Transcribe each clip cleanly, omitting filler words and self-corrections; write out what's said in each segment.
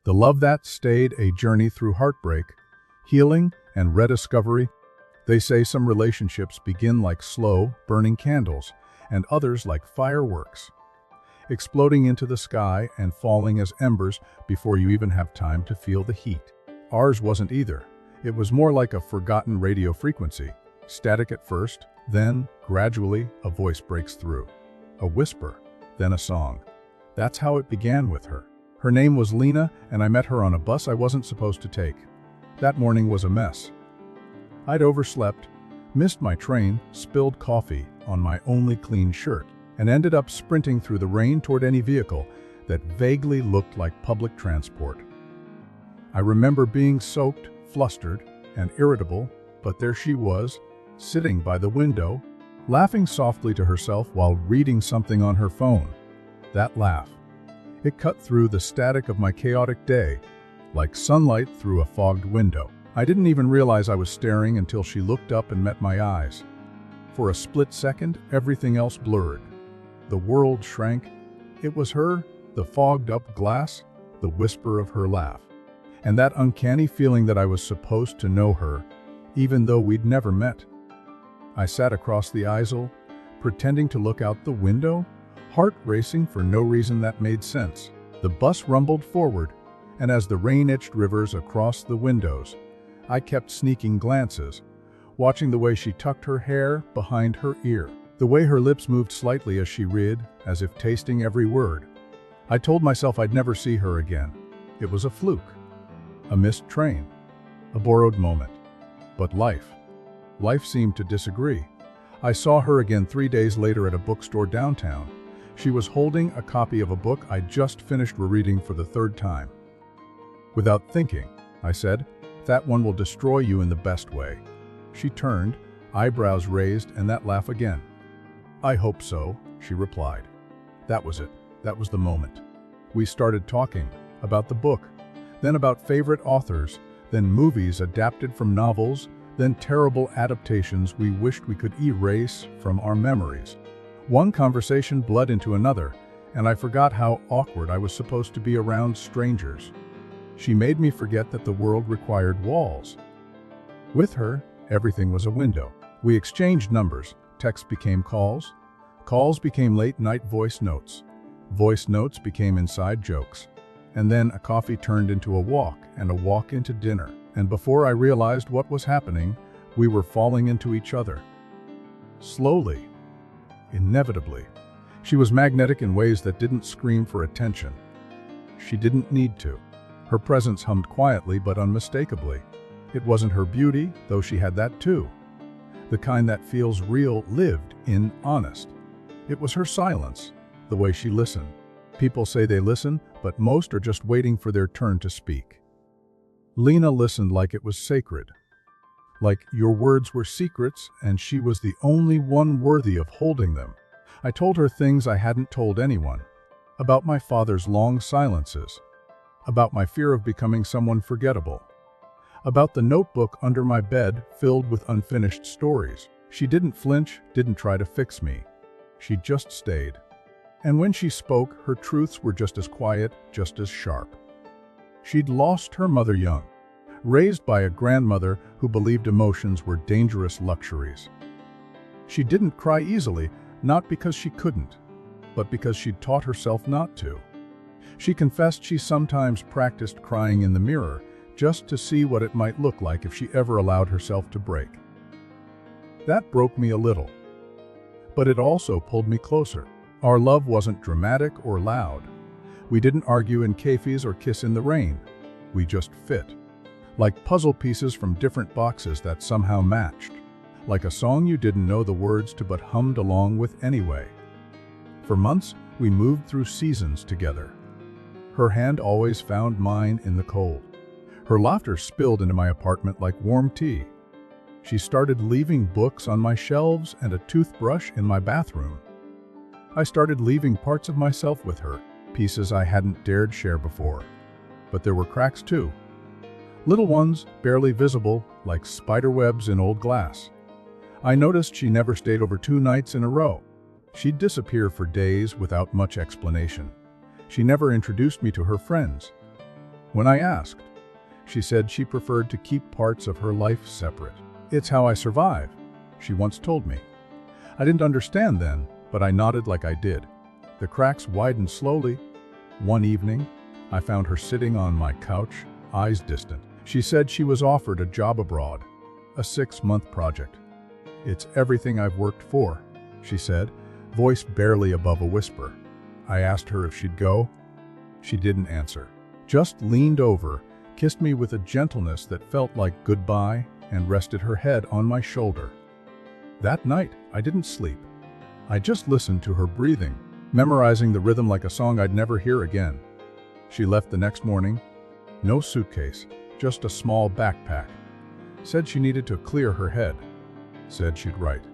The love that stayed, a journey through heartbreak, healing, and rediscovery. They say some relationships begin like slow, burning candles, and others like fireworks, exploding into the sky and falling as embers before you even have time to feel the heat. Ours wasn't either. It was more like a forgotten radio frequency, static at first, then, gradually, a voice breaks through. A whisper, then a song. That's how it began with her. Her name was Lina, and I met her on a bus I wasn't supposed to take. That morning was a mess. I'd overslept, missed my train, spilled coffee on my only clean shirt, and ended up sprinting through the rain toward any vehicle that vaguely looked like public transport. I remember being soaked, flustered, and irritable, but there she was, sitting by the window, laughing softly to herself while reading something on her phone. That laugh. It cut through the static of my chaotic day, like sunlight through a fogged window. I didn't even realize I was staring until she looked up and met my eyes. For a split second, everything else blurred. The world shrank. It was her, the fogged-up glass, the whisper of her laugh, and that uncanny feeling that I was supposed to know her, even though we'd never met. I sat across the aisle, pretending to look out the window, heart racing for no reason that made sense. The bus rumbled forward, and as the rain etched rivers across the windows, I kept sneaking glances, watching the way she tucked her hair behind her ear, the way her lips moved slightly as she read, as if tasting every word. I told myself I'd never see her again. It was a fluke, a missed train, a borrowed moment. But life seemed to disagree. I saw her again 3 days later at a bookstore downtown. She was holding a copy of a book I'd just finished rereading for the third time. Without thinking, I said, "That one will destroy you in the best way." She turned, eyebrows raised, and that laugh again. "I hope so," she replied. That was it. That was the moment. We started talking about the book, then about favorite authors, then movies adapted from novels, then terrible adaptations we wished we could erase from our memories. One conversation bled into another, and I forgot how awkward I was supposed to be around strangers. She made me forget that the world required walls. With her, everything was a window. We exchanged numbers. Texts became calls. Calls became late-night voice notes. Voice notes became inside jokes. And then a coffee turned into a walk, and a walk into dinner. And before I realized what was happening, we were falling into each other. Slowly. Inevitably. She was magnetic in ways that didn't scream for attention. She didn't need to. Her presence hummed quietly but unmistakably. It wasn't her beauty, though she had that too. The kind that feels real, lived in, honest. It was her silence, the way she listened. People say they listen, but most are just waiting for their turn to speak. Lina listened like it was sacred. Like your words were secrets, and she was the only one worthy of holding them. I told her things I hadn't told anyone. About my father's long silences. About my fear of becoming someone forgettable. About the notebook under my bed filled with unfinished stories. She didn't flinch, didn't try to fix me. She just stayed. And when she spoke, her truths were just as quiet, just as sharp. She'd lost her mother young, raised by a grandmother who believed emotions were dangerous luxuries. She didn't cry easily, not because she couldn't, but because she'd taught herself not to. She confessed she sometimes practiced crying in the mirror, just to see what it might look like if she ever allowed herself to break. That broke me a little, but it also pulled me closer. Our love wasn't dramatic or loud. We didn't argue in cafes or kiss in the rain. We just fit. Like puzzle pieces from different boxes that somehow matched. Like a song you didn't know the words to but hummed along with anyway. For months, we moved through seasons together. Her hand always found mine in the cold. Her laughter spilled into my apartment like warm tea. She started leaving books on my shelves and a toothbrush in my bathroom. I started leaving parts of myself with her, pieces I hadn't dared share before. But there were cracks too. Little ones, barely visible, like spiderwebs in old glass. I noticed she never stayed over 2 nights in a row. She'd disappear for days without much explanation. She never introduced me to her friends. When I asked, she said she preferred to keep parts of her life separate. "It's how I survive," she once told me. I didn't understand then, but I nodded like I did. The cracks widened slowly. One evening, I found her sitting on my couch, eyes distant. She said she was offered a job abroad, a 6-month project. "It's everything I've worked for," she said, voice barely above a whisper. I asked her if she'd go. She didn't answer, just leaned over, kissed me with a gentleness that felt like goodbye, and rested her head on my shoulder. That night, I didn't sleep. I just listened to her breathing, memorizing the rhythm like a song I'd never hear again. She left the next morning. No suitcase, just a small backpack. Said she needed to clear her head. Said she'd write.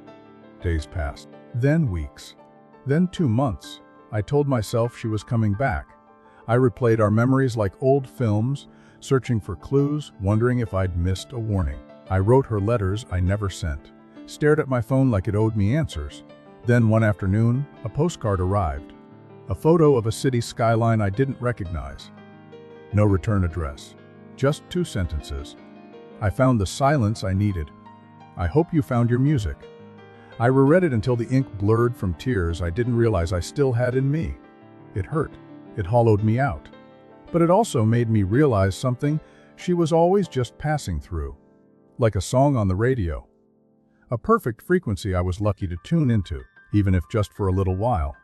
Days passed. Then weeks. Then 2 months. I told myself she was coming back. I replayed our memories like old films, searching for clues, wondering if I'd missed a warning. I wrote her letters I never sent, stared at my phone like it owed me answers. Then one afternoon, a postcard arrived. A photo of a city skyline I didn't recognize. No return address. Just 2 sentences. I found the silence I needed. I hope you found your music. I reread it until the ink blurred from tears I didn't realize I still had in me. It hurt. It hollowed me out. But it also made me realize something: she was always just passing through. Like a song on the radio. A perfect frequency I was lucky to tune into, even if just for a little while.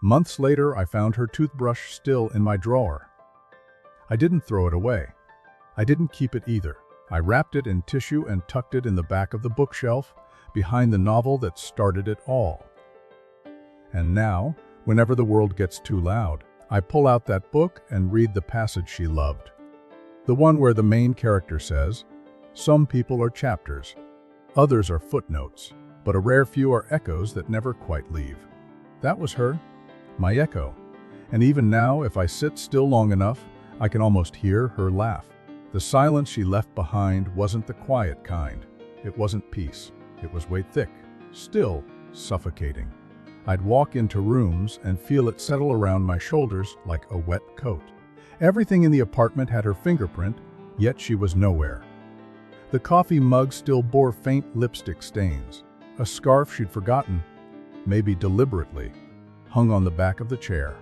Months later, I found her toothbrush still in my drawer. I didn't throw it away. I didn't keep it either. I wrapped it in tissue and tucked it in the back of the bookshelf, behind the novel that started it all. And now, whenever the world gets too loud, I pull out that book and read the passage she loved. The one where the main character says, "Some people are chapters, others are footnotes, but a rare few are echoes that never quite leave." That was her, my echo. And even now, if I sit still long enough, I can almost hear her laugh. The silence she left behind wasn't the quiet kind. It wasn't peace. It was weight thick, still, suffocating. I'd walk into rooms and feel it settle around my shoulders like a wet coat. Everything in the apartment had her fingerprint, yet she was nowhere. The coffee mug still bore faint lipstick stains. A scarf she'd forgotten, maybe deliberately, hung on the back of the chair.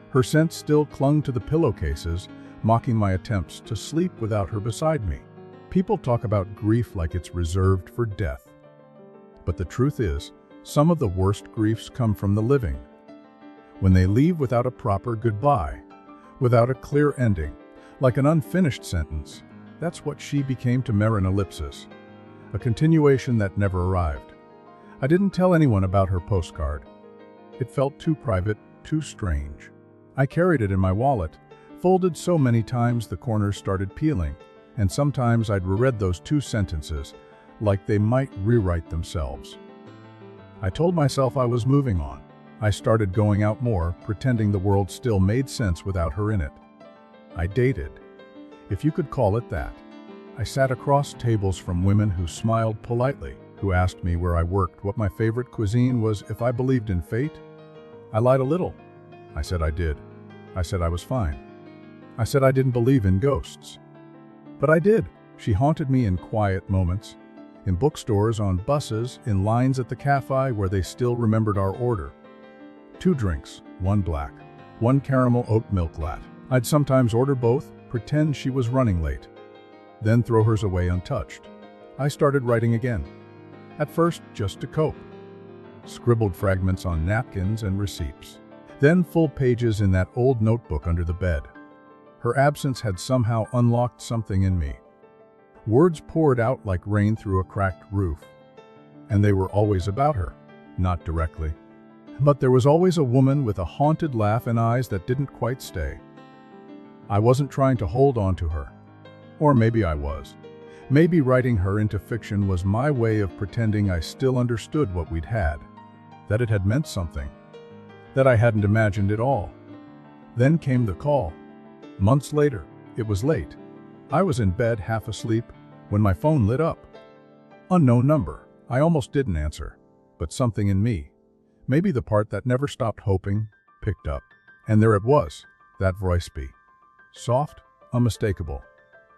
Her scent still clung to the pillowcases, mocking my attempts to sleep without her beside me. People talk about grief like it's reserved for death. But the truth is, some of the worst griefs come from the living. When they leave without a proper goodbye, without a clear ending, like an unfinished sentence. That's what she became to Marin Ellipsis, a continuation that never arrived. I didn't tell anyone about her postcard. It felt too private, too strange. I carried it in my wallet, folded so many times the corners started peeling, and sometimes I'd reread those 2 sentences, like they might rewrite themselves. I told myself I was moving on. I started going out more, pretending the world still made sense without her in it. I dated, if you could call it that. I sat across tables from women who smiled politely, who asked me where I worked, what my favorite cuisine was, if I believed in fate. I lied a little. I said I did. I said I was fine. I said I didn't believe in ghosts. But I did. She haunted me in quiet moments, in bookstores, on buses, in lines at the cafe where they still remembered our order. 2 drinks, 1 black, 1 caramel oat milk latte. I'd sometimes order both, pretend she was running late, then throw hers away untouched. I started writing again. At first, just to cope. Scribbled fragments on napkins and receipts. Then full pages in that old notebook under the bed. Her absence had somehow unlocked something in me. Words poured out like rain through a cracked roof. And they were always about her, not directly. But there was always a woman with a haunted laugh and eyes that didn't quite stay. I wasn't trying to hold on to her. Or maybe I was. Maybe writing her into fiction was my way of pretending I still understood what we'd had. That it had meant something. That I hadn't imagined it all. Then came the call. Months later, it was late. I was in bed half asleep when my phone lit up. Unknown number. I almost didn't answer, but something in me, maybe the part that never stopped hoping, picked up. And there it was, that voice. Soft, unmistakable.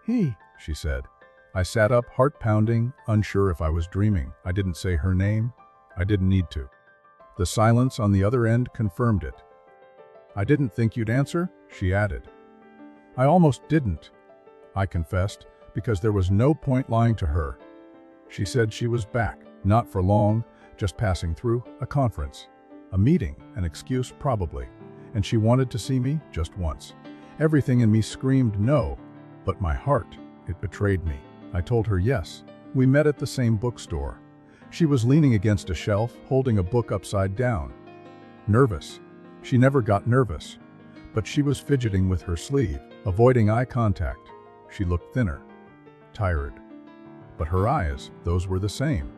"He," she said. I sat up, heart pounding, unsure if I was dreaming. I didn't say her name. I didn't need to. The silence on the other end confirmed it. "I didn't think you'd answer," she added. "I almost didn't," I confessed, because there was no point lying to her. She said she was back, not for long, just passing through a conference. A meeting, an excuse probably, and she wanted to see me just once. Everything in me screamed no, but my heart, it betrayed me. I told her yes. We met at the same bookstore. She was leaning against a shelf, holding a book upside down. Nervous. She never got nervous, but she was fidgeting with her sleeve, avoiding eye contact. She looked thinner, tired. But her eyes, those were the same.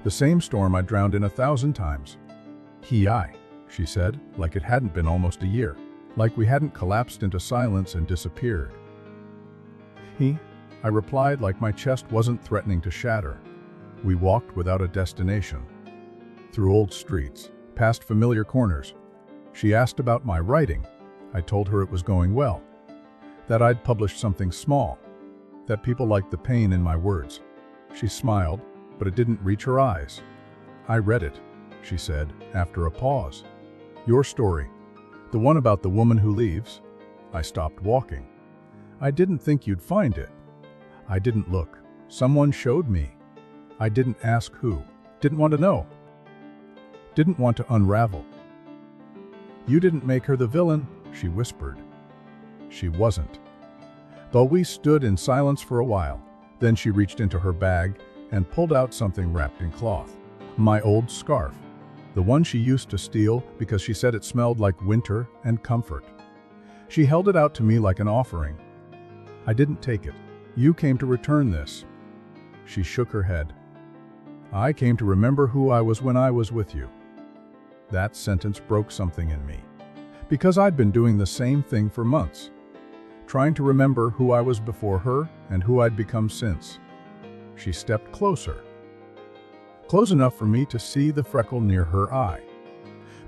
The same storm I'd drowned in 1,000 times. "I," she said, like it hadn't been almost a year, like we hadn't collapsed into silence and disappeared. "He," I replied, like my chest wasn't threatening to shatter. We walked without a destination, through old streets, past familiar corners. She asked about my writing. I told her it was going well, that I'd published something small, that people liked the pain in my words. She smiled, but it didn't reach her eyes. "I read it," she said, after a pause. "Your story, the one about the woman who leaves." I stopped walking. "I didn't think you'd find it." I didn't look. Someone showed me. I didn't ask who. Didn't want to know. Didn't want to unravel. "You didn't make her the villain," she whispered. She wasn't. Though we stood in silence for a while, then she reached into her bag and pulled out something wrapped in cloth. My old scarf. The one she used to steal because she said it smelled like winter and comfort. She held it out to me like an offering. I didn't take it. "You came to return this." She shook her head. "I came to remember who I was when I was with you." That sentence broke something in me, because I'd been doing the same thing for months, trying to remember who I was before her and who I'd become since. She stepped closer, close enough for me to see the freckle near her eye,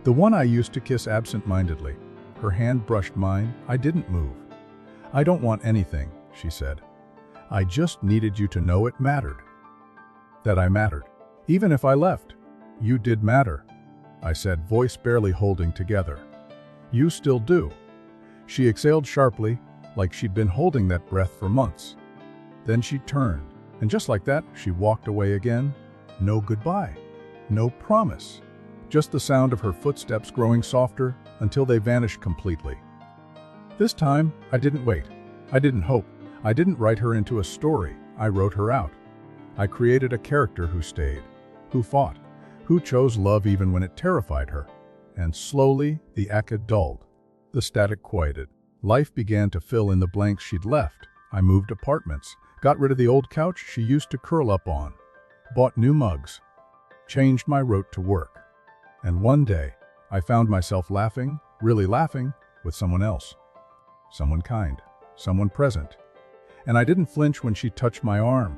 the one I used to kiss absent-mindedly. Her hand brushed mine. I didn't move. "I don't want anything," she said. "I just needed you to know it mattered. That I mattered. Even if I left, you did matter," I said, voice barely holding together. "You still do." She exhaled sharply, like she'd been holding that breath for months. Then she turned, and just like that, she walked away again. No goodbye, no promise, just the sound of her footsteps growing softer until they vanished completely. This time, I didn't wait. I didn't hope. I didn't write her into a story. I wrote her out. I created a character who stayed, who fought, who chose love even when it terrified her. And slowly, the echo dulled. The static quieted. Life began to fill in the blanks she'd left. I moved apartments, got rid of the old couch she used to curl up on, bought new mugs, changed my route to work. And one day, I found myself laughing, really laughing, with someone else. Someone kind, someone present. And I didn't flinch when she touched my arm.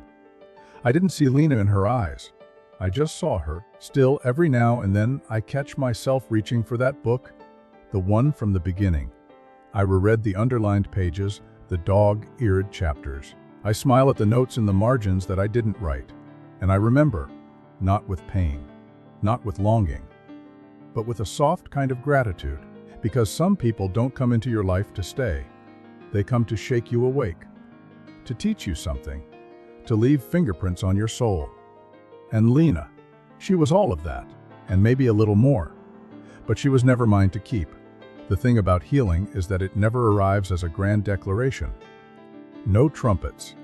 I didn't see Lina in her eyes. I just saw her. Still, every now and then, I catch myself reaching for that book, the one from the beginning. I reread the underlined pages, the dog-eared chapters. I smile at the notes in the margins that I didn't write. And I remember, not with pain, not with longing, but with a soft kind of gratitude. Because some people don't come into your life to stay. They come to shake you awake, to teach you something, to leave fingerprints on your soul. And Lina, she was all of that, and maybe a little more. But she was never mine to keep. The thing about healing is that it never arrives as a grand declaration. No trumpets,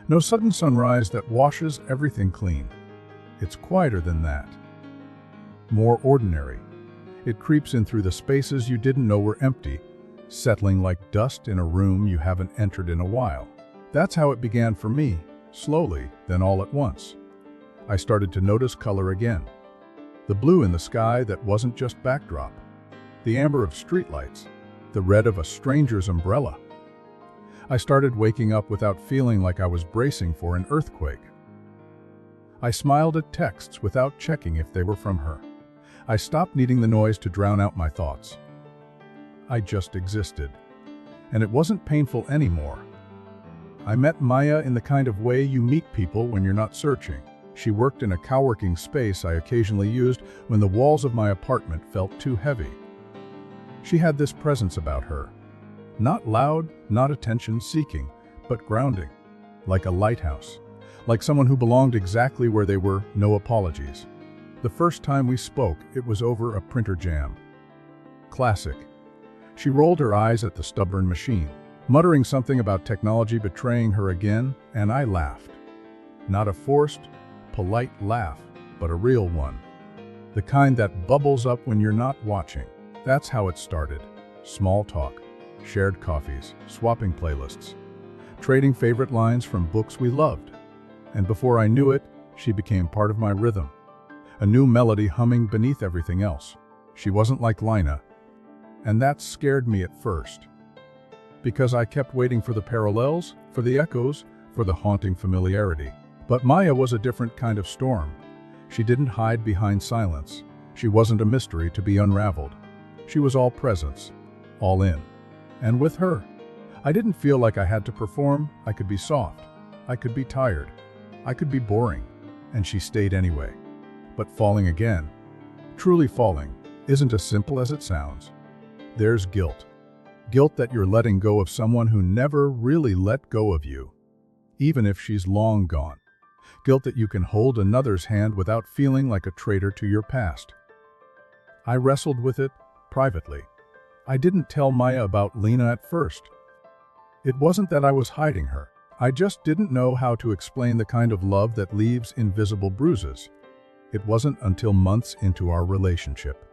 no sudden sunrise that washes everything clean. It's quieter than that. More ordinary. It creeps in through the spaces you didn't know were empty, settling like dust in a room you haven't entered in a while. That's how it began for me, slowly, then all at once. I started to notice color again. The blue in the sky that wasn't just backdrop. The amber of streetlights. The red of a stranger's umbrella. I started waking up without feeling like I was bracing for an earthquake. I smiled at texts without checking if they were from her. I stopped needing the noise to drown out my thoughts. I just existed. And it wasn't painful anymore. I met Maya in the kind of way you meet people when you're not searching. She worked in a co-working space I occasionally used when the walls of my apartment felt too heavy. She had this presence about her. Not loud, not attention-seeking, but grounding. Like a lighthouse. Like someone who belonged exactly where they were, no apologies. The first time we spoke, it was over a printer jam. Classic. She rolled her eyes at the stubborn machine, muttering something about technology betraying her again, and I laughed. Not a forced, polite laugh, but a real one. The kind that bubbles up when you're not watching. That's how it started. Small talk, shared coffees, swapping playlists, trading favorite lines from books we loved. And before I knew it, she became part of my rhythm. A new melody humming beneath everything else. She wasn't like Lina. And that scared me at first. Because I kept waiting for the parallels, for the echoes, for the haunting familiarity. But Maya was a different kind of storm. She didn't hide behind silence. She wasn't a mystery to be unraveled. She was all presence, all in. And with her, I didn't feel like I had to perform. I could be soft. I could be tired. I could be boring. And she stayed anyway. But falling again, truly falling, isn't as simple as it sounds. There's guilt. Guilt that you're letting go of someone who never really let go of you, even if she's long gone. Guilt that you can hold another's hand without feeling like a traitor to your past. I wrestled with it privately. I didn't tell Maya about Lina at first. It wasn't that I was hiding her. I just didn't know how to explain the kind of love that leaves invisible bruises. It wasn't until months into our relationship.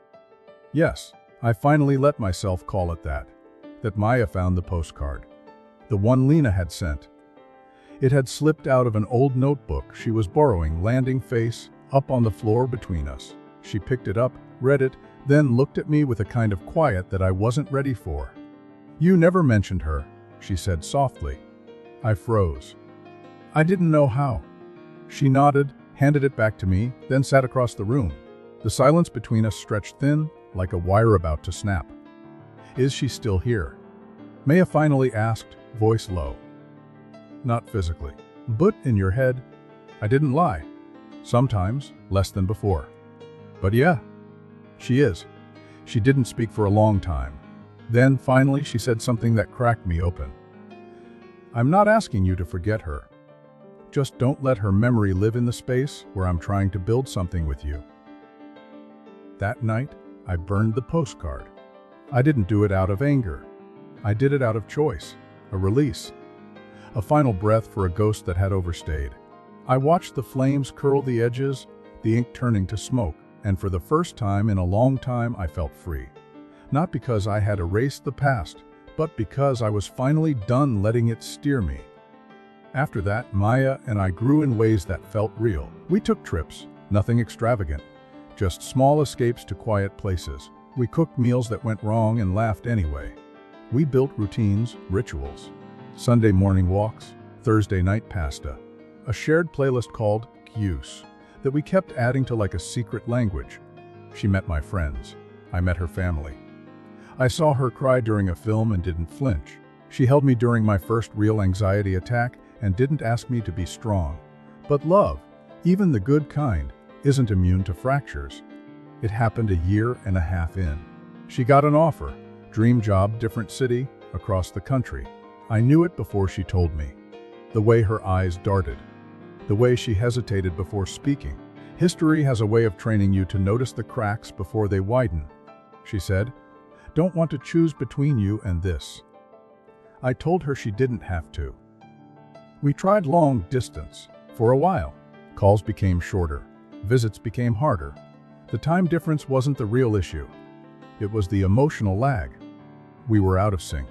Yes, I finally let myself call it that Maya found the postcard. The one Lina had sent. It had slipped out of an old notebook she was borrowing, landing face up on the floor between us. She picked it up, read it, then looked at me with a kind of quiet that I wasn't ready for. "You never mentioned her," she said softly. I froze. I didn't know how. She nodded, handed it back to me, then sat across the room. The silence between us stretched thin, like a wire about to snap. "Is she still here?" Maya finally asked, voice low. "Not physically, but in your head." I didn't lie. Sometimes, less than before. But yeah, she is. She didn't speak for a long time. Then, finally, she said something that cracked me open. "I'm not asking you to forget her. Just don't let her memory live in the space where I'm trying to build something with you." That night, I burned the postcard. I didn't do it out of anger. I did it out of choice, a release, a final breath for a ghost that had overstayed. I watched the flames curl the edges, the ink turning to smoke, and for the first time in a long time I felt free. Not because I had erased the past, but because I was finally done letting it steer me. After that, Maya and I grew in ways that felt real. We took trips, nothing extravagant, just small escapes to quiet places. We cooked meals that went wrong and laughed anyway. We built routines, rituals. Sunday morning walks, Thursday night pasta. A shared playlist called Use that we kept adding to like a secret language. She met my friends. I met her family. I saw her cry during a film and didn't flinch. She held me during my first real anxiety attack and didn't ask me to be strong. But love, even the good kind, isn't immune to fractures. It happened a year and a half in. She got an offer, dream job, different city, across the country. I knew it before she told me. The way her eyes darted, the way she hesitated before speaking. History has a way of training you to notice the cracks before they widen. She said, "Don't want to choose between you and this." I told her she didn't have to. We tried long distance. For a while, calls became shorter. Visits became harder. The time difference wasn't the real issue. It was the emotional lag. We were out of sync.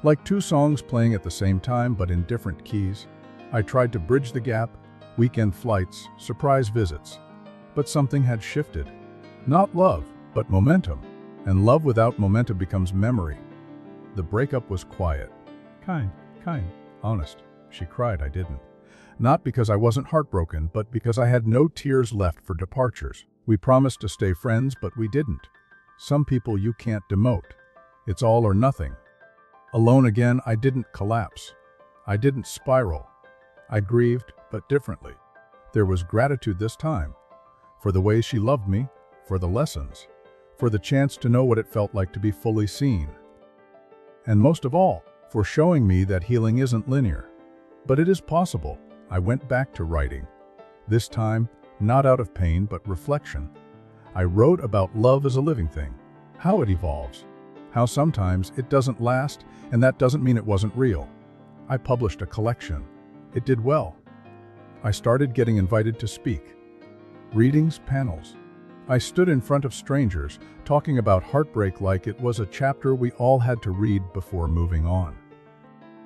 Like two songs playing at the same time but in different keys. I tried to bridge the gap, weekend flights, surprise visits. But something had shifted. Not love, but momentum. And love without momentum becomes memory. The breakup was quiet. Kind, honest. She cried, I didn't. Not because I wasn't heartbroken, but because I had no tears left for departures. We promised to stay friends, but we didn't. Some people you can't demote. It's all or nothing. Alone again, I didn't collapse. I didn't spiral. I grieved, but differently. There was gratitude this time, for the ways she loved me, for the lessons, for the chance to know what it felt like to be fully seen. And most of all, for showing me that healing isn't linear. But it is possible. I went back to writing. This time, not out of pain, but reflection. I wrote about love as a living thing, how it evolves, how sometimes it doesn't last, and that doesn't mean it wasn't real. I published a collection. It did well. I started getting invited to speak. Readings, panels. I stood in front of strangers, talking about heartbreak like it was a chapter we all had to read before moving on.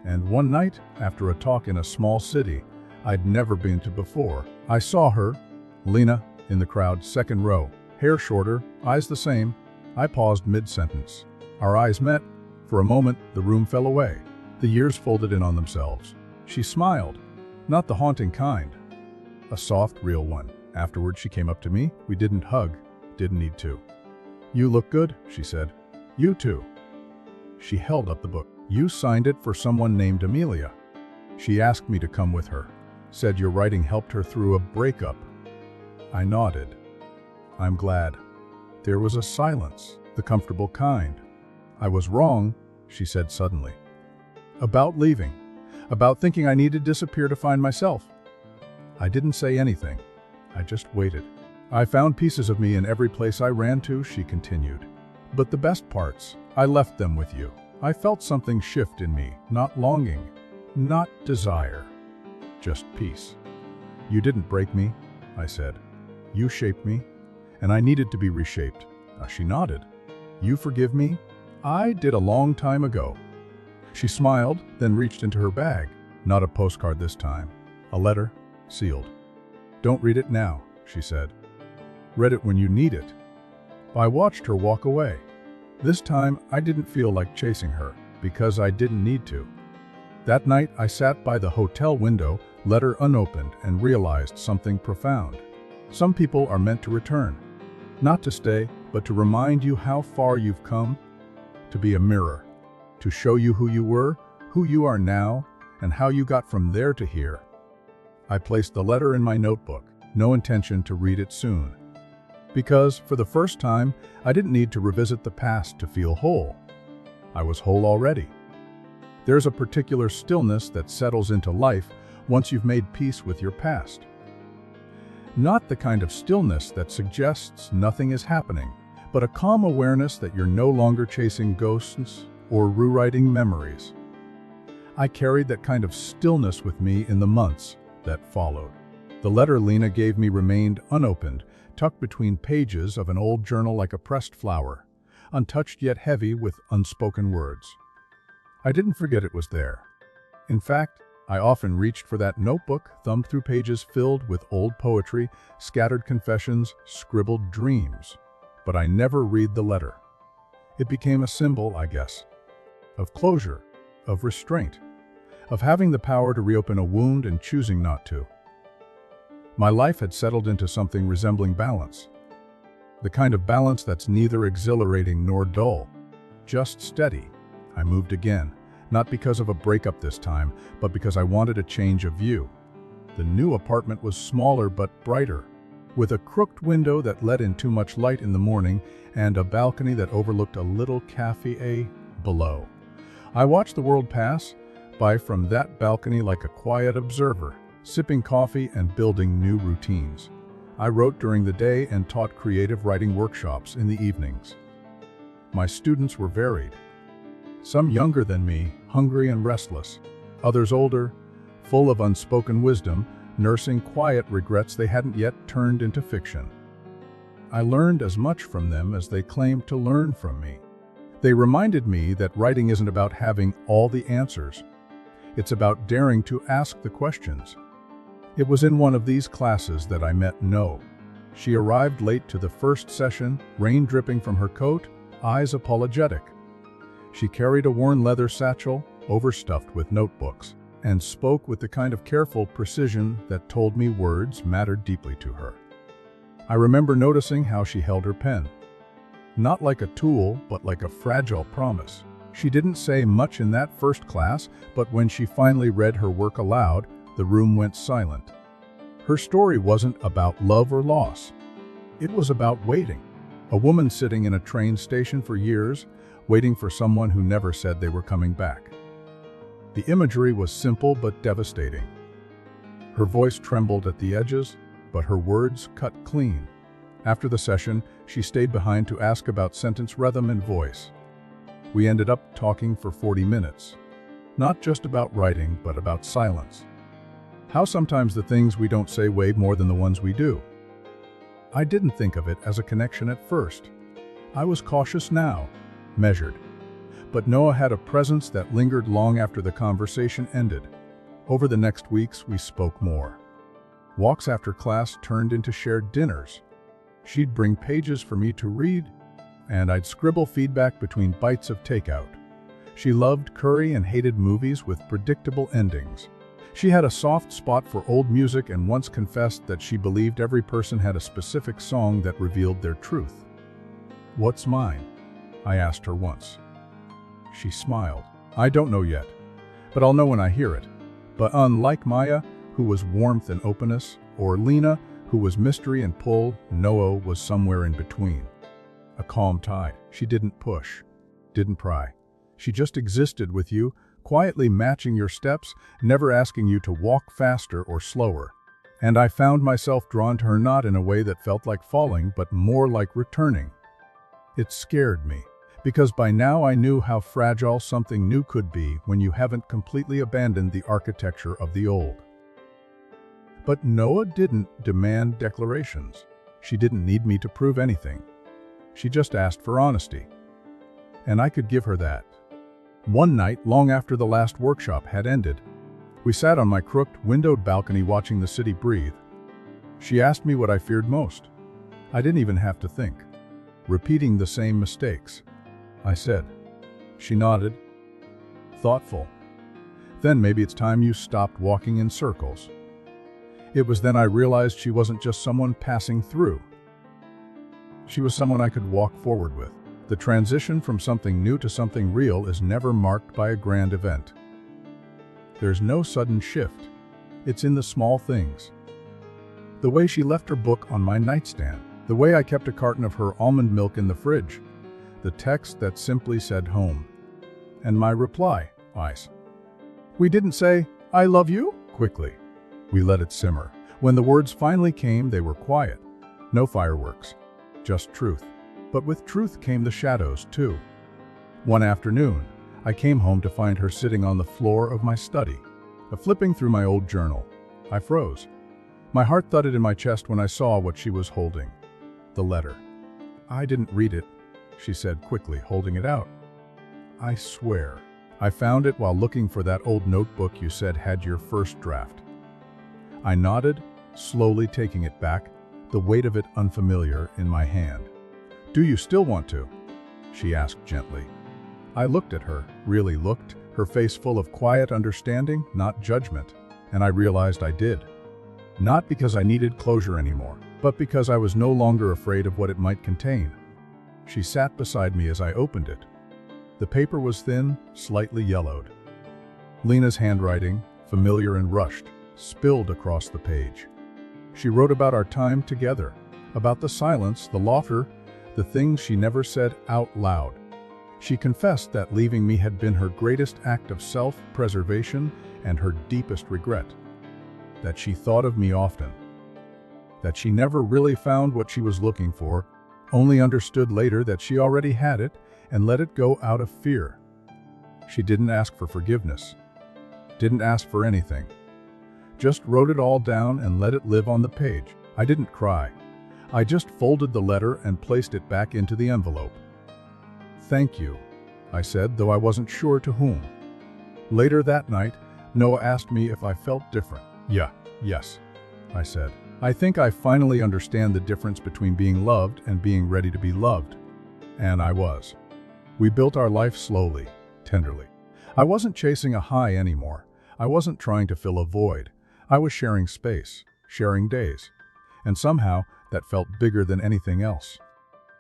And one night, after a talk in a small city I'd never been to before, I saw her, Lina, in the crowd, second row, hair shorter, eyes the same. I paused mid-sentence. Our eyes met. For a moment, the room fell away. The years folded in on themselves. She smiled, not the haunting kind, a soft, real one. Afterward, she came up to me. We didn't hug, didn't need to. "You look good," she said. "You too." She held up the book. "You signed it for someone named Amelia." She asked me to come with her, said your writing helped her through a breakup. I nodded. "I'm glad." There was a silence, the comfortable kind. "I was wrong," she said suddenly. "About leaving. About thinking I needed to disappear to find myself." I didn't say anything. I just waited. "I found pieces of me in every place I ran to," she continued. "But the best parts, I left them with you. I felt something shift in me, not longing, not desire, just peace. You didn't break me," I said. "You shaped me, and I needed to be reshaped." She nodded. "You forgive me?" "I did a long time ago." She smiled, then reached into her bag. Not a postcard this time. A letter, sealed. "Don't read it now," she said. "Read it when you need it." I watched her walk away. This time, I didn't feel like chasing her, because I didn't need to. That night, I sat by the hotel window, letter unopened, and realized something profound. Some people are meant to return. Not to stay, but to remind you how far you've come. To be a mirror. To show you who you were, who you are now, and how you got from there to here. I placed the letter in my notebook, no intention to read it soon. Because, for the first time, I didn't need to revisit the past to feel whole. I was whole already. There's a particular stillness that settles into life once you've made peace with your past. Not the kind of stillness that suggests nothing is happening, but a calm awareness that you're no longer chasing ghosts or rewriting memories. I carried that kind of stillness with me in the months that followed. The letter Lina gave me remained unopened, tucked between pages of an old journal like a pressed flower, untouched yet heavy with unspoken words. I didn't forget it was there. In fact, I often reached for that notebook, thumbed through pages filled with old poetry, scattered confessions, scribbled dreams. But I never read the letter. It became a symbol, I guess, of closure, of restraint, of having the power to reopen a wound and choosing not to. My life had settled into something resembling balance. The kind of balance that's neither exhilarating nor dull, just steady. I moved again, not because of a breakup this time, but because I wanted a change of view. The new apartment was smaller but brighter, with a crooked window that let in too much light in the morning and a balcony that overlooked a little cafe below. I watched the world pass by from that balcony like a quiet observer, sipping coffee and building new routines. I wrote during the day and taught creative writing workshops in the evenings. My students were varied. Some younger than me, hungry and restless. Others older, full of unspoken wisdom, nursing quiet regrets they hadn't yet turned into fiction. I learned as much from them as they claimed to learn from me. They reminded me that writing isn't about having all the answers. It's about daring to ask the questions. It was in one of these classes that I met No. She arrived late to the first session, rain dripping from her coat, eyes apologetic. She carried a worn leather satchel, overstuffed with notebooks, and spoke with the kind of careful precision that told me words mattered deeply to her. I remember noticing how she held her pen. Not like a tool, but like a fragile promise. She didn't say much in that first class, but when she finally read her work aloud, the room went silent. Her story wasn't about love or loss. It was about waiting. A woman sitting in a train station for years, waiting for someone who never said they were coming back. The imagery was simple but devastating. Her voice trembled at the edges, but her words cut clean. After the session, she stayed behind to ask about sentence rhythm and voice. We ended up talking for 40 minutes. Not just about writing, but about silence. How sometimes the things we don't say weigh more than the ones we do. I didn't think of it as a connection at first. I was cautious now, measured. But Noah had a presence that lingered long after the conversation ended. Over the next weeks, we spoke more. Walks after class turned into shared dinners. She'd bring pages for me to read, and I'd scribble feedback between bites of takeout. She loved curry and hated movies with predictable endings. She had a soft spot for old music and once confessed that she believed every person had a specific song that revealed their truth. "What's mine?" I asked her once. She smiled. "I don't know yet, but I'll know when I hear it." But unlike Maya, who was warmth and openness, or Lina, who was mystery and pull, Noah was somewhere in between. A calm tide. She didn't push, didn't pry. She just existed with you, quietly matching your steps, never asking you to walk faster or slower. And I found myself drawn to her not in a way that felt like falling, but more like returning. It scared me, because by now I knew how fragile something new could be when you haven't completely abandoned the architecture of the old. But Noah didn't demand declarations. She didn't need me to prove anything. She just asked for honesty. And I could give her that. One night, long after the last workshop had ended, we sat on my crooked, windowed balcony watching the city breathe. She asked me what I feared most. I didn't even have to think. Repeating the same mistakes. I said. She nodded. Thoughtful. Then maybe it's time you stopped walking in circles. It was then I realized she wasn't just someone passing through. She was someone I could walk forward with. The transition from something new to something real is never marked by a grand event. There's no sudden shift. It's in the small things. The way she left her book on my nightstand, the way I kept a carton of her almond milk in the fridge, the text that simply said home. And my reply, ice. We didn't say, "I love you," quickly. We let it simmer. When the words finally came, they were quiet. No fireworks, just truth. But with truth came the shadows, too. One afternoon, I came home to find her sitting on the floor of my study, flipping through my old journal. I froze. My heart thudded in my chest when I saw what she was holding. The letter. I didn't read it, she said quickly, holding it out. I swear, I found it while looking for that old notebook you said had your first draft. I nodded, slowly taking it back, the weight of it unfamiliar in my hand. Do you still want to? She asked gently. I looked at her, really looked, her face full of quiet understanding, not judgment, and I realized I did. Not because I needed closure anymore, but because I was no longer afraid of what it might contain. She sat beside me as I opened it. The paper was thin, slightly yellowed. Lina's handwriting, familiar and rushed, spilled across the page. She wrote about our time together, about the silence, the laughter, the things she never said out loud. She confessed that leaving me had been her greatest act of self-preservation and her deepest regret. That she thought of me often. That she never really found what she was looking for, only understood later that she already had it and let it go out of fear. She didn't ask for forgiveness. Didn't ask for anything. Just wrote it all down and let it live on the page. I didn't cry. I just folded the letter and placed it back into the envelope. Thank you, I said, though I wasn't sure to whom. Later that night, Noah asked me if I felt different. Yes, I said. I think I finally understand the difference between being loved and being ready to be loved. And I was. We built our life slowly, tenderly. I wasn't chasing a high anymore. I wasn't trying to fill a void. I was sharing space, sharing days. And somehow, that felt bigger than anything else.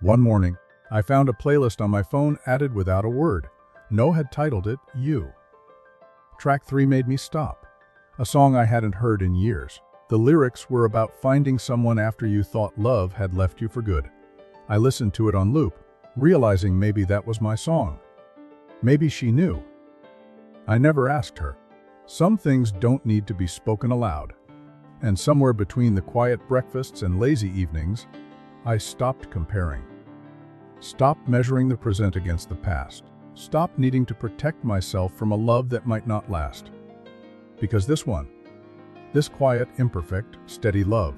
One morning, I found a playlist on my phone added without a word. No had titled it You. Track 3 made me stop, a song I hadn't heard in years. The lyrics were about finding someone after you thought love had left you for good. I listened to it on loop, realizing maybe that was my song. Maybe she knew. I never asked her. Some things don't need to be spoken aloud. And somewhere between the quiet breakfasts and lazy evenings, I stopped comparing. Stopped measuring the present against the past. Stopped needing to protect myself from a love that might not last. Because this quiet, imperfect, steady love,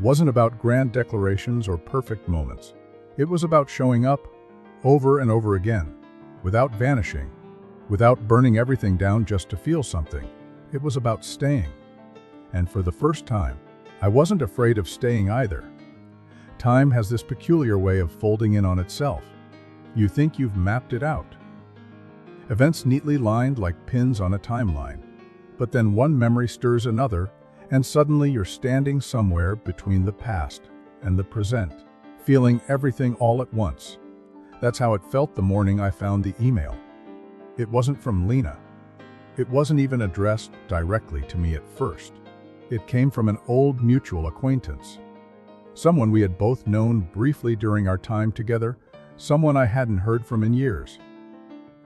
wasn't about grand declarations or perfect moments. It was about showing up, over and over again, without vanishing, without burning everything down just to feel something. It was about staying. And for the first time, I wasn't afraid of staying either. Time has this peculiar way of folding in on itself. You think you've mapped it out. Events neatly lined like pins on a timeline. But then one memory stirs another, and suddenly you're standing somewhere between the past and the present, feeling everything all at once. That's how it felt the morning I found the email. It wasn't from Lina. It wasn't even addressed directly to me at first. It came from an old mutual acquaintance. Someone we had both known briefly during our time together, someone I hadn't heard from in years.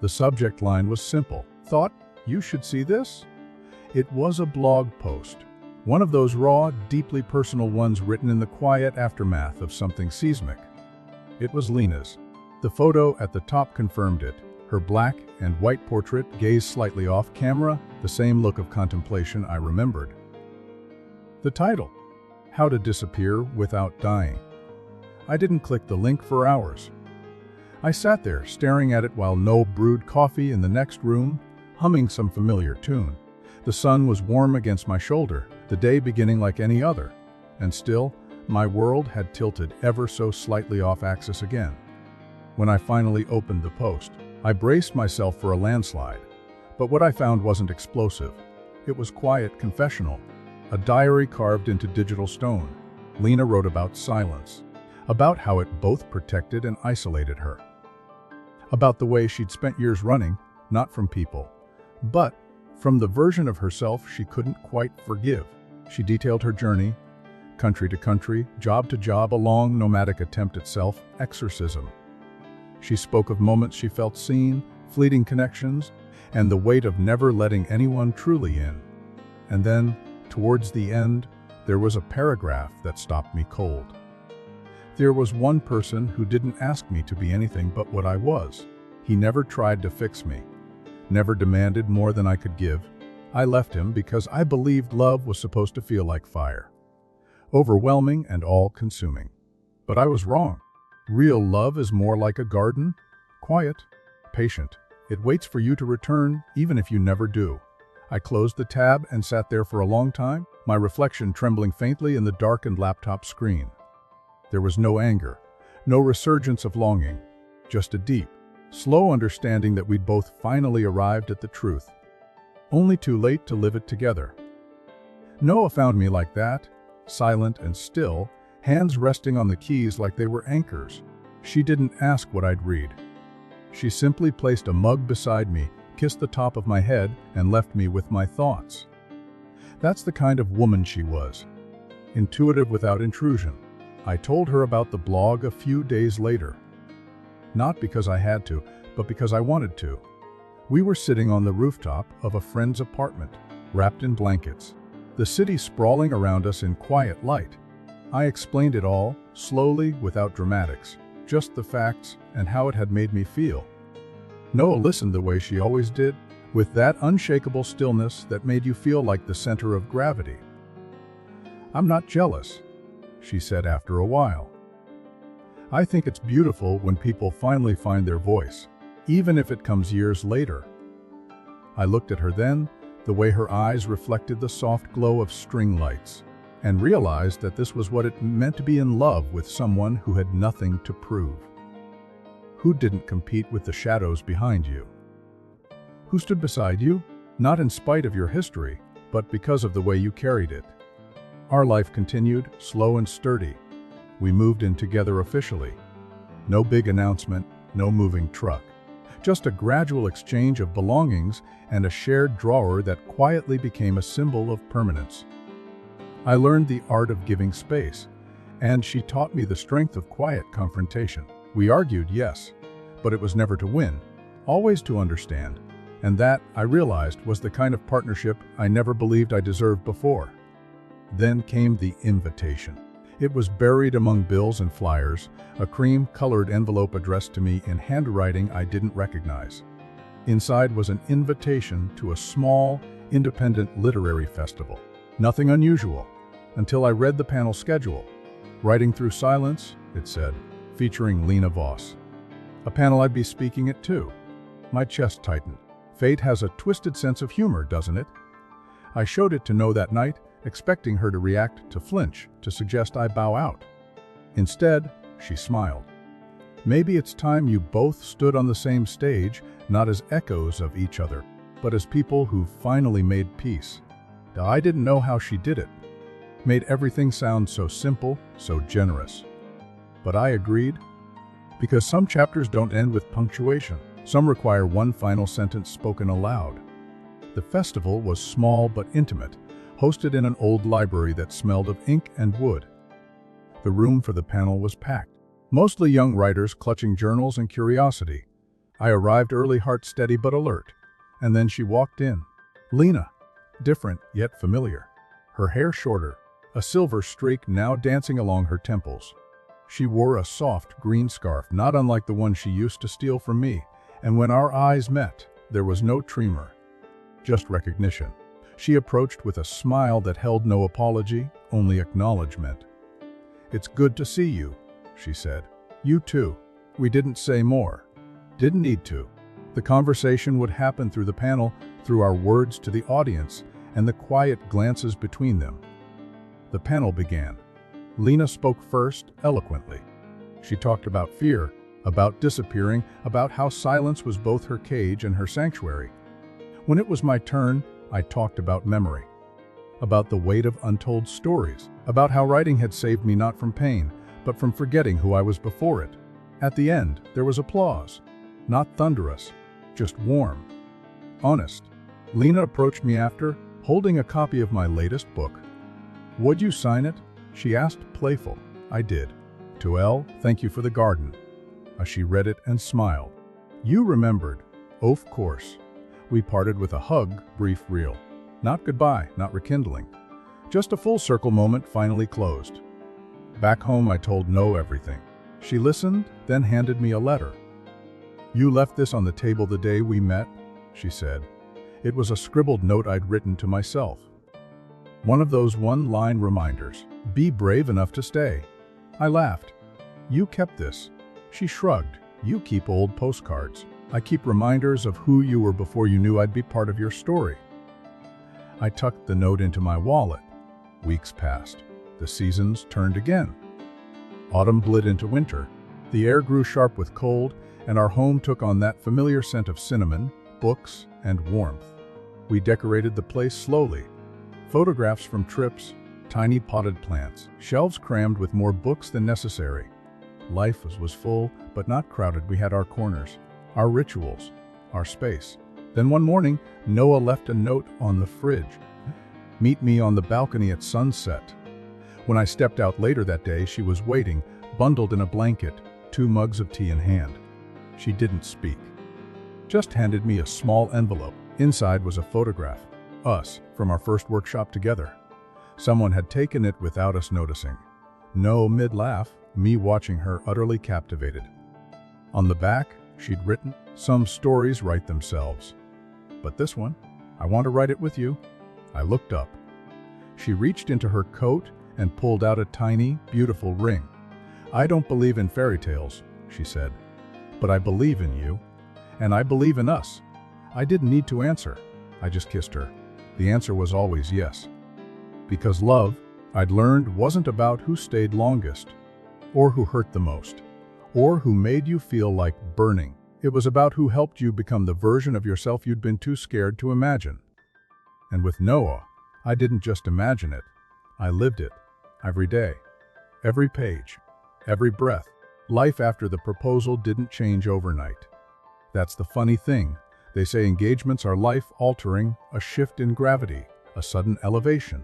The subject line was simple. Thought you should see this? It was a blog post. One of those raw, deeply personal ones written in the quiet aftermath of something seismic. It was Lina's. The photo at the top confirmed it. Her black and white portrait, gaze slightly off camera, the same look of contemplation I remembered. The title, How to Disappear Without Dying. I didn't click the link for hours. I sat there staring at it while Noel brewed coffee in the next room, humming some familiar tune. The sun was warm against my shoulder, the day beginning like any other, and still, my world had tilted ever so slightly off axis again. When I finally opened the post, I braced myself for a landslide, but what I found wasn't explosive. It was quiet, confessional, a diary carved into digital stone. Lina wrote about silence, about how it both protected and isolated her, about the way she'd spent years running, not from people, but from the version of herself she couldn't quite forgive. She detailed her journey, country to country, job to job, a long, nomadic attempt at self-exorcism. She spoke of moments she felt seen, fleeting connections, and the weight of never letting anyone truly in. And then, towards the end, there was a paragraph that stopped me cold. There was one person who didn't ask me to be anything but what I was. He never tried to fix me, never demanded more than I could give. I left him because I believed love was supposed to feel like fire, overwhelming and all-consuming. But I was wrong. Real love is more like a garden, quiet, patient. It waits for you to return, even if you never do. I closed the tab and sat there for a long time, my reflection trembling faintly in the darkened laptop screen. There was no anger, no resurgence of longing, just a deep, slow understanding that we'd both finally arrived at the truth. Only too late to live it together. Noah found me like that, silent and still, hands resting on the keys like they were anchors. She didn't ask what I'd read. She simply placed a mug beside me, kissed the top of my head, and left me with my thoughts. That's the kind of woman she was. Intuitive without intrusion. I told her about the blog a few days later. Not because I had to, but because I wanted to. We were sitting on the rooftop of a friend's apartment, wrapped in blankets, the city sprawling around us in quiet light. I explained it all, slowly, without dramatics, just the facts and how it had made me feel. Noah listened the way she always did, with that unshakable stillness that made you feel like the center of gravity. "I'm not jealous," she said after a while. "I think it's beautiful when people finally find their voice, even if it comes years later." I looked at her then, the way her eyes reflected the soft glow of string lights, and realized that this was what it meant to be in love with someone who had nothing to prove. Who didn't compete with the shadows behind you. Who stood beside you, not in spite of your history, but because of the way you carried it. Our life continued, slow and sturdy. We moved in together officially. No big announcement, no moving truck. just a gradual exchange of belongings and a shared drawer that quietly became a symbol of permanence. I learned the art of giving space, and she taught me the strength of quiet confrontation. We argued, yes, but it was never to win, always to understand, and that, I realized, was the kind of partnership I never believed I deserved before. Then came the invitation. It was buried among bills and flyers, a cream-colored envelope addressed to me in handwriting I didn't recognize. Inside was an invitation to a small, independent literary festival. Nothing unusual, until I read the panel schedule. Writing Through Silence, it said, featuring Lina. A panel I'd be speaking at too. My chest tightened. Fate has a twisted sense of humor, doesn't it? I showed it to Noah that night, expecting her to react, to flinch, to suggest I bow out. Instead, she smiled. Maybe it's time you both stood on the same stage, not as echoes of each other, but as people who finally made peace. I didn't know how she did it. Made everything sound so simple, so generous. But I agreed, because some chapters don't end with punctuation. Some require one final sentence spoken aloud. The festival was small but intimate, hosted in an old library that smelled of ink and wood. The room for the panel was packed, mostly young writers clutching journals and curiosity. I arrived early, heart steady but alert, and then she walked in. Lina, different yet familiar. Her hair shorter, a silver streak now dancing along her temples. She wore a soft green scarf, not unlike the one she used to steal from me, and when our eyes met, there was no tremor, just recognition. She approached with a smile that held no apology, only acknowledgement. "It's good to see you," she said. "You too." We didn't say more. Didn't need to. The conversation would happen through the panel, through our words to the audience, and the quiet glances between them. The panel began. Lina spoke first, eloquently. She talked about fear, about disappearing, about how silence was both her cage and her sanctuary. When it was my turn, I talked about memory, about the weight of untold stories, about how writing had saved me not from pain, but from forgetting who I was before it. At the end, there was applause. Not thunderous, just warm, honest. Lina approached me after, holding a copy of my latest book. "Would you sign it?" she asked, playful. I did. "To Elle, thank you for the garden." She read it and smiled. "You remembered." "Of course." We parted with a hug, brief, real. Not goodbye, not rekindling. Just a full circle moment finally closed. Back home, I told No everything. She listened, then handed me a letter. "You left this on the table the day we met," she said. It was a scribbled note I'd written to myself. One of those one-line reminders. Be brave enough to stay. I laughed. "You kept this." She shrugged. "You keep old postcards. I keep reminders of who you were before you knew I'd be part of your story." I tucked the note into my wallet. Weeks passed. The seasons turned again. Autumn bled into winter. The air grew sharp with cold, and our home took on that familiar scent of cinnamon, books, and warmth. We decorated the place slowly. Photographs from trips, tiny potted plants, shelves crammed with more books than necessary. Life was full, but not crowded. We had our corners, our rituals, our space. Then one morning, Noah left a note on the fridge. "Meet me on the balcony at sunset." When I stepped out later that day, she was waiting, bundled in a blanket, 2 mugs of tea in hand. She didn't speak, just handed me a small envelope. Inside was a photograph, us, from our first workshop together. Someone had taken it without us noticing. No mid-laugh, me watching her utterly captivated. On the back, she'd written, "Some stories write themselves. But this one, I want to write it with you." I looked up. She reached into her coat and pulled out a tiny, beautiful ring. "I don't believe in fairy tales," she said, "but I believe in you, and I believe in us." I didn't need to answer. I just kissed her. The answer was always yes. Because love, I'd learned, wasn't about who stayed longest, or who hurt the most, or who made you feel like burning. It was about who helped you become the version of yourself you'd been too scared to imagine. And with Noah, I didn't just imagine it. I lived it. Every day. Every page. Every breath. Life after the proposal didn't change overnight. That's the funny thing. They say engagements are life-altering, a shift in gravity, a sudden elevation.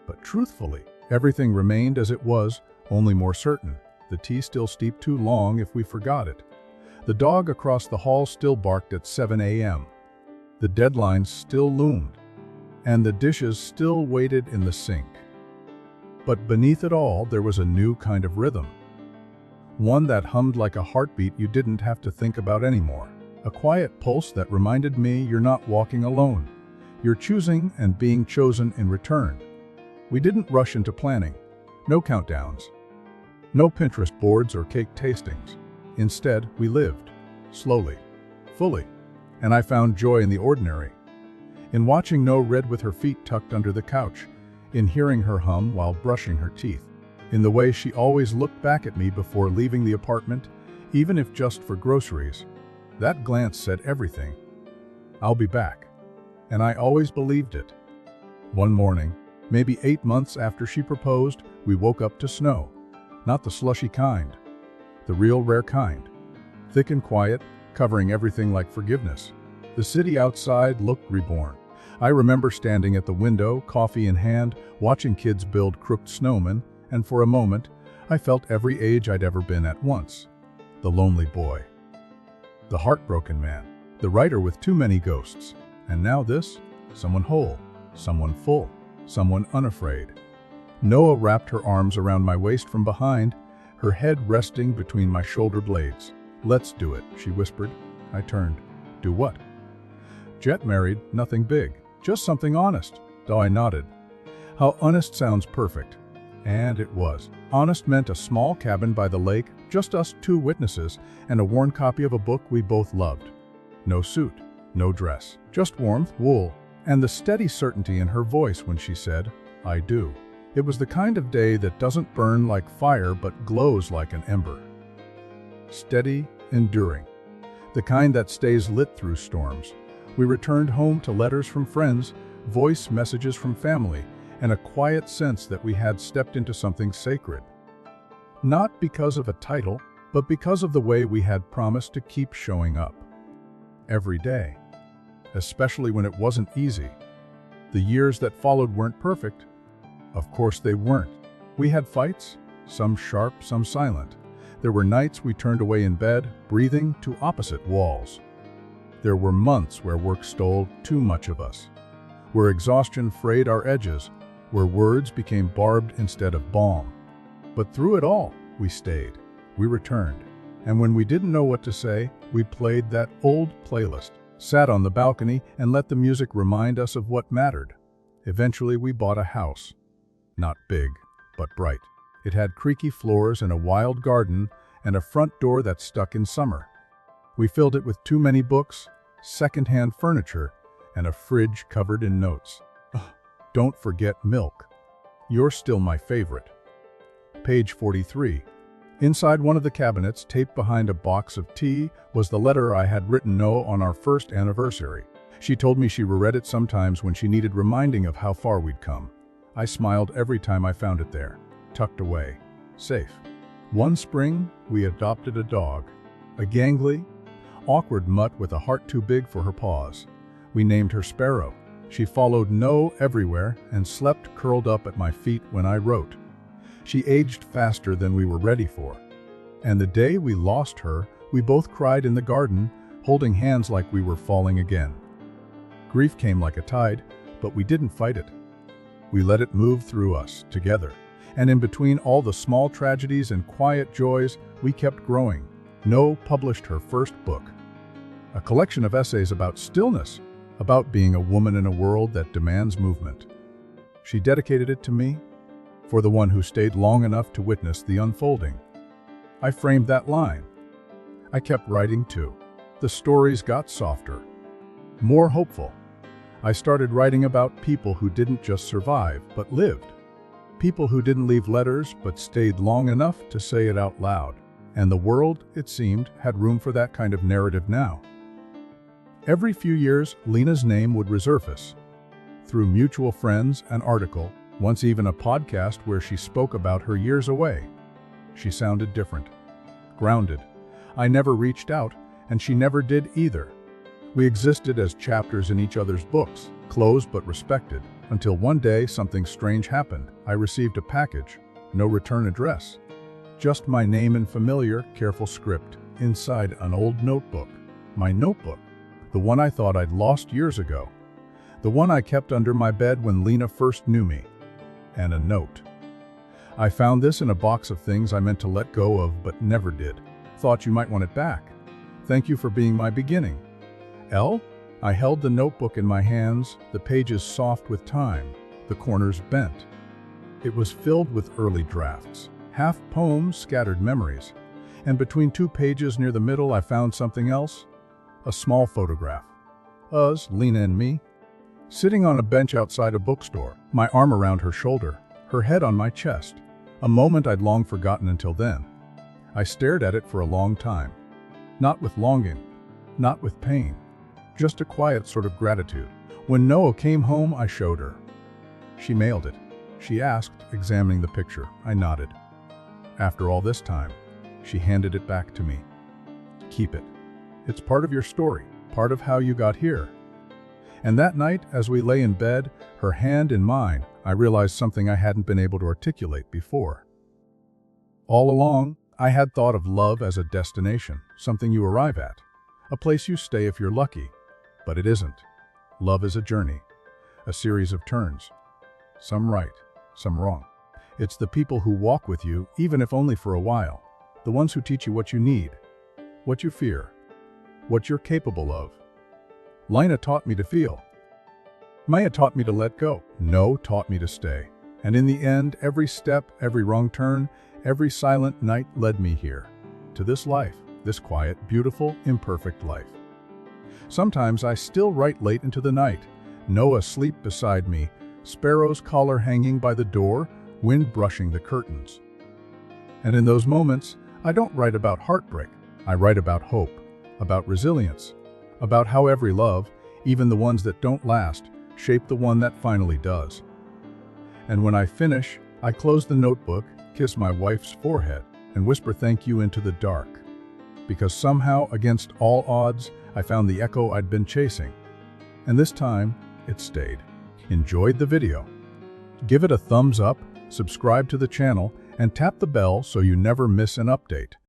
But truthfully, everything remained as it was, only more certain. The tea still steeped too long if we forgot it. The dog across the hall still barked at 7 a.m. The deadlines still loomed, and the dishes still waited in the sink. But beneath it all, there was a new kind of rhythm. One that hummed like a heartbeat you didn't have to think about anymore. A quiet pulse that reminded me you're not walking alone. You're choosing and being chosen in return. We didn't rush into planning. No countdowns. No Pinterest boards or cake tastings. Instead, we lived. Slowly. Fully. And I found joy in the ordinary. In watching No read with her feet tucked under the couch. In hearing her hum while brushing her teeth. In the way she always looked back at me before leaving the apartment, even if just for groceries. That glance said everything. I'll be back. And I always believed it. One morning, maybe 8 months after she proposed, we woke up to snow. Not the slushy kind. The real rare kind. Thick and quiet, covering everything like forgiveness. The city outside looked reborn. I remember standing at the window, coffee in hand, watching kids build crooked snowmen, and for a moment, I felt every age I'd ever been at once. The lonely boy. The heartbroken man. The writer with too many ghosts. And now this, someone whole, someone full, someone unafraid. Noah wrapped her arms around my waist from behind, her head resting between my shoulder blades. "Let's do it," she whispered. I turned. "Do what?" "Get married, nothing big, just something honest." I nodded. How honest sounds perfect. And it was. Honest meant a small cabin by the lake, just us two witnesses, and a worn copy of a book we both loved. No suit, no dress, just warmth, wool, and the steady certainty in her voice when she said, "I do." It was the kind of day that doesn't burn like fire but glows like an ember. Steady, enduring. The kind that stays lit through storms. We returned home to letters from friends, voice messages from family, and a quiet sense that we had stepped into something sacred. Not because of a title, but because of the way we had promised to keep showing up. Every day. Especially when it wasn't easy. The years that followed weren't perfect. Of course they weren't. We had fights, some sharp, some silent. There were nights we turned away in bed, breathing to opposite walls. There were months where work stole too much of us, where exhaustion frayed our edges, where words became barbed instead of balm. But through it all, we stayed. We returned. And when we didn't know what to say, we played that old playlist, sat on the balcony, and let the music remind us of what mattered. Eventually, we bought a house. Not big, but bright. It had creaky floors and a wild garden, and a front door that stuck in summer. We filled it with too many books, second-hand furniture, and a fridge covered in notes. Don't forget milk. You're still my favorite. Page 43. Inside one of the cabinets, taped behind a box of tea, was the letter I had written Noah on our first anniversary. She told me she reread it sometimes when she needed reminding of how far we'd come. I smiled every time I found it there, tucked away, safe. One spring, we adopted a dog, a gangly, awkward mutt with a heart too big for her paws. We named her Sparrow. She followed No everywhere and slept curled up at my feet when I wrote. She aged faster than we were ready for. And the day we lost her, we both cried in the garden, holding hands like we were falling again. Grief came like a tide, but we didn't fight it. We let it move through us, together. And in between all the small tragedies and quiet joys, we kept growing. No published her first book. A collection of essays about stillness, about being a woman in a world that demands movement. She dedicated it to me, for the one who stayed long enough to witness the unfolding. I framed that line. I kept writing too. The stories got softer, more hopeful. I started writing about people who didn't just survive, but lived. People who didn't leave letters, but stayed long enough to say it out loud. And the world, it seemed, had room for that kind of narrative now. Every few years, Lina's name would resurface. Through mutual friends, an article, once even a podcast where she spoke about her years away. She sounded different, grounded. I never reached out, and she never did either. We existed as chapters in each other's books, closed but respected, until one day something strange happened. I received a package, no return address. Just my name and familiar, careful script, inside an old notebook. My notebook, the one I thought I'd lost years ago. The one I kept under my bed when Lina first knew me. And a note. I found this in a box of things I meant to let go of but never did. Thought you might want it back. Thank you for being my beginning. L? I held the notebook in my hands, the pages soft with time, the corners bent. It was filled with early drafts, half poems, scattered memories. And between two pages near the middle I found something else. A small photograph. Us, Lina and me, sitting on a bench outside a bookstore, my arm around her shoulder, her head on my chest. A moment I'd long forgotten until then. I stared at it for a long time. Not with longing, not with pain, just a quiet sort of gratitude. When Noah came home, I showed her. She mailed it. She asked, examining the picture. I nodded. After all this time, she handed it back to me. Keep it. It's part of your story, part of how you got here. And that night, as we lay in bed, her hand in mine, I realized something I hadn't been able to articulate before. All along, I had thought of love as a destination, something you arrive at, a place you stay if you're lucky. But it isn't. Love is a journey, a series of turns. Some right, some wrong. It's the people who walk with you, even if only for a while. The ones who teach you what you need, what you fear, what you're capable of. Lina taught me to feel. Maya taught me to let go. No taught me to stay. And in the end, every step, every wrong turn, every silent night led me here, to this life, this quiet, beautiful, imperfect life. Sometimes I still write late into the night, Noah asleep beside me, sparrow's collar hanging by the door, wind brushing the curtains. And in those moments, I don't write about heartbreak. I write about hope, about resilience, about how every love, even the ones that don't last, shape the one that finally does. And when I finish, I close the notebook, kiss my wife's forehead, and whisper thank you into the dark. Because somehow, against all odds, I found the echo I'd been chasing. And this time, it stayed. Enjoyed the video? Give it a thumbs up, subscribe to the channel, and tap the bell so you never miss an update.